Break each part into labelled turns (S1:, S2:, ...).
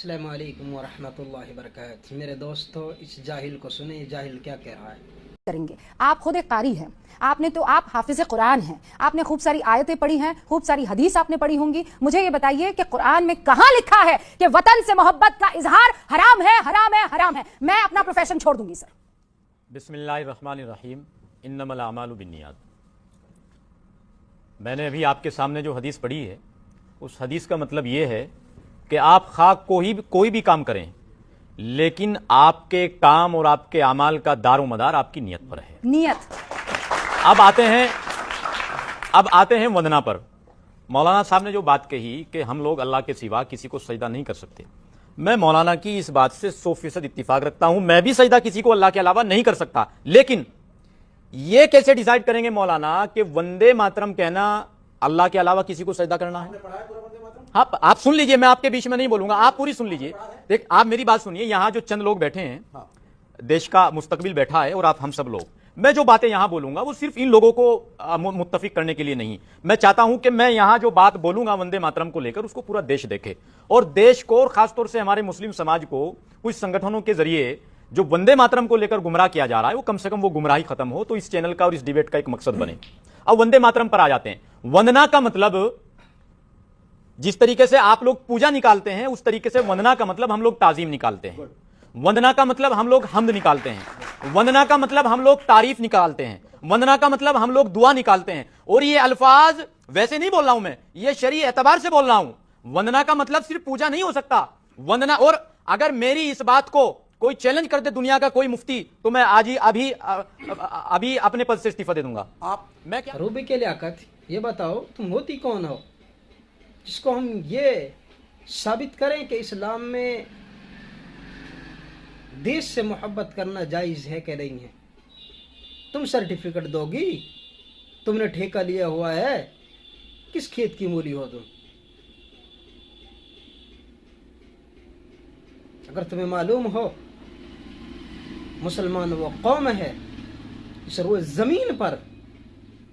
S1: अस्सलाम वालेकुम वरहमतुल्लाहि वबरकातुहू। मेरे दोस्तों, इस जाहिल को सुने, ये जाहिल क्या कह रहा है।
S2: करेंगे। आप खुद एक कारी हैं, आप हाफिज कुरान हैं, आपने खूब सारी आयतें पढ़ी हैं, खूब सारी हदीस आपने पढ़ी होंगी। मुझे ये बताइए कि कुरान में कहां लिखा है कि वतन से मोहब्बत का इजहार हराम है, हराम है, हराम है। मैं अपना प्रोफेशन छोड़ दूंगी सर।
S3: बिस्मिल्लाहिर्रहमानिर्रहीम, इन्नमल अमालु बिन्नियात। मैंने अभी आपके सामने जो हदीस पढ़ी है, उस हदीस का मतलब ये है कि आप खाक कोई भी काम करें, लेकिन आपके काम और आपके अमाल का दारो मदार आपकी नियत पर है।
S2: नियत।
S3: अब आते हैं वंदना पर। मौलाना साहब ने जो बात कही कि हम लोग अल्लाह के सिवा किसी को सजदा नहीं कर सकते, मैं मौलाना की इस बात से 100% इत्तिफाक रखता हूं। मैं भी सजदा किसी को अल्लाह के अलावा नहीं कर सकता, लेकिन यह कैसे डिसाइड करेंगे मौलाना कि वंदे मातरम कहना अल्लाह के अलावा किसी को सजदा करना है? आप सुन लीजिए, मैं आपके बीच में नहीं बोलूंगा, आप पूरी सुन लीजिए। देख, आप मेरी बात सुनिए। यहां जो चंद लोग बैठे हैं, देश का मुस्तकबिल बैठा है, और आप हम सब लोग, मैं जो बातें यहां बोलूंगा वो सिर्फ इन लोगों को मुत्तफिक करने के लिए नहीं। मैं चाहता हूं कि मैं यहां जो बात बोलूंगा वंदे मातरम को लेकर, उसको पूरा देश देखे, और देश को और खासतौर से हमारे मुस्लिम समाज को कुछ संगठनों के जरिए जो वंदे मातरम को लेकर गुमराह किया जा रहा है, वो कम से कम वो गुमराही खत्म हो, तो इस चैनल का और इस डिबेट का एक मकसद बने। अब वंदे मातरम पर आ जाते हैं। वंदना का मतलब, जिस तरीके से आप लोग पूजा निकालते हैं, उस तरीके से वंदना का मतलब हम लोग ताजीम निकालते हैं। वंदना का मतलब हम लोग हम्द निकालते हैं। वंदना का मतलब हम लोग तारीफ निकालते हैं। वंदना का मतलब हम लोग दुआ निकालते हैं। और ये अल्फाज वैसे नहीं बोल रहा हूं मैं, ये शरई एतबार से बोल रहा हूं। वंदना का मतलब सिर्फ पूजा नहीं हो सकता। वंदना, और अगर मेरी इस बात को कोई चैलेंज कर दे दुनिया का कोई मुफ्ती, तो मैं आज ही अभी अपने पद से इस्तीफा दे दूंगा। मैं क्या
S1: रूबी के लियाकत, ये बताओ तुम होती कौन हो जिसको हम ये साबित करें कि इस्लाम में देश से मोहब्बत करना जायज़ है कि नहीं है? तुम सर्टिफिकेट दोगी? तुमने ठेका लिया हुआ है? किस खेत की मूली हो तुम? अगर तुम्हें मालूम हो मुसलमान वो कौम है इस रोज़ ज़मीन पर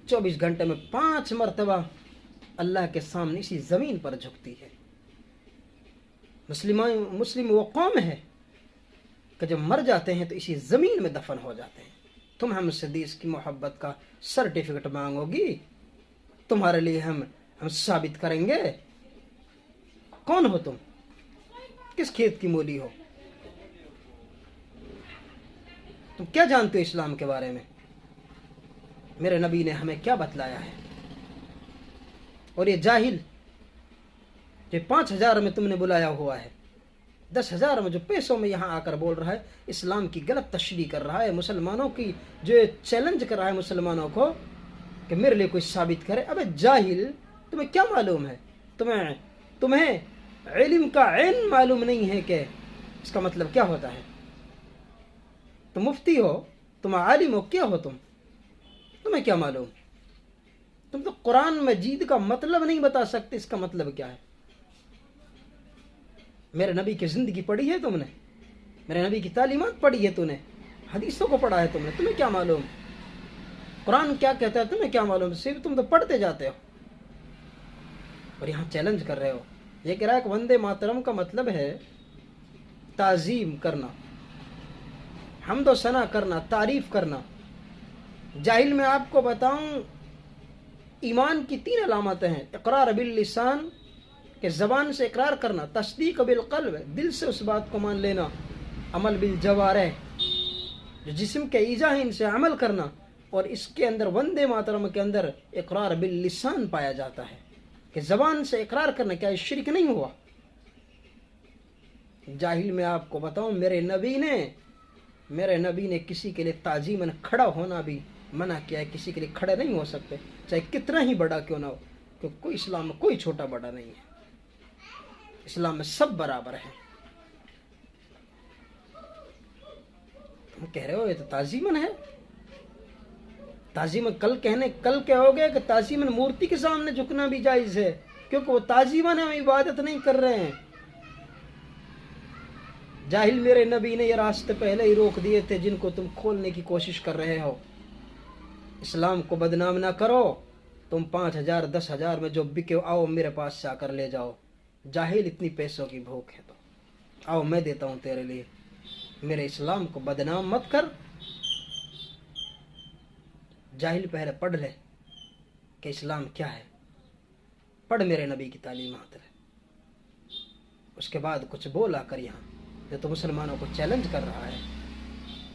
S1: 24 घंटे में 5 मरतबा अल्लाह के सामने इसी ज़मीन पर झुकती है। मुस्लिम वो कौम है कि जब मर जाते हैं तो इसी ज़मीन में दफन हो जाते हैं। तुम हमसे देश की मोहब्बत का सर्टिफिकेट मांगोगी? तुम्हारे लिए हम साबित करेंगे। कौन हो तुम? किस खेत की मूली हो? तुम क्या जानते हो इस्लाम के बारे में? मेरे नबी ने हमें क्या बतलाया है? और ये जाहिल जो 5,000 में तुमने बुलाया हुआ है, 10,000 में जो पैसों में यहाँ आकर बोल रहा है, इस्लाम की गलत तशरीह कर रहा है, मुसलमानों की जो चैलेंज कर रहा है मुसलमानों को कि मेरे लिए कोई साबित करे। अबे जाहिल, तुम्हें क्या मालूम है? तुम्हें इल्म का ऐन मालूम नहीं है कि इसका मतलब क्या होता है? तुम मुफ्ती हो, तुम आलिम हो, क्या हो तुम्हें क्या मालूम? तुम तो कुरान मजीद का मतलब नहीं बता सकते, इसका मतलब क्या है? मेरे नबी की जिंदगी पढ़ी है तुमने? मेरे नबी की तालीमात पढ़ी है तूने? हदीसों को पढ़ा है तुमने? तुम्हें क्या मालूम कुरान क्या कहता है? तुम्हें क्या मालूम? सिर्फ तुम तो पढ़ते जाते हो और यहाँ चैलेंज कर रहे हो। ये कह रहा है कि वंदे मातरम का मतलब है ताजीम करना, हम्द सना करना, तारीफ करना। जाहिल, मैं आपको बताऊं, ईमान की 3 अलामतें हैं। इकरार बिल लिसान, के ज़बान से इकरार करना, तस्दीक बिल क़ल्ब, दिल से उस बात को मान लेना, अमल बिल जवारिह, जो जिस्म के ईजा है इनसे अमल करना। और इसके अंदर वंदे मातरम के अंदर इकरार बिल लिसान पाया जाता है कि ज़बान से इकरार करना। क्या शिरक नहीं हुआ? जाहिल, मैं आपको बताऊं, मेरे नबी ने किसी के लिए ताजीमन खड़ा होना भी मना किया है। किसी के लिए खड़े नहीं हो सकते, चाहे कितना ही बड़ा क्यों ना हो, क्योंकि कोई इस्लाम में कोई छोटा बड़ा नहीं है। इस्लाम में सब बराबर है। तुम कह रहे हो ये तो ताजीमन है। ताजीमन कल कहोगे कि ताजीमन मूर्ति के सामने झुकना भी जायज है, क्योंकि वो ताजीमन है, हम इबादत नहीं कर रहे हैं। जाहिल, मेरे नबी ने ये रास्ते पहले ही रोक दिए थे जिनको तुम खोलने की कोशिश कर रहे हो। इस्लाम को बदनाम ना करो। तुम 5,000 10,000 में जो बिके आओ मेरे पास से आकर ले जाओ। जाहिल, इतनी पैसों की भूख है तो आओ मैं देता हूँ तेरे लिए, मेरे इस्लाम को बदनाम मत कर। जाहिल पहले पढ़ ले कि इस्लाम क्या है, पढ़ मेरे नबी की तालीमात है, उसके बाद कुछ बोला कर यहाँ जो तो मुसलमानों को चैलेंज कर रहा है।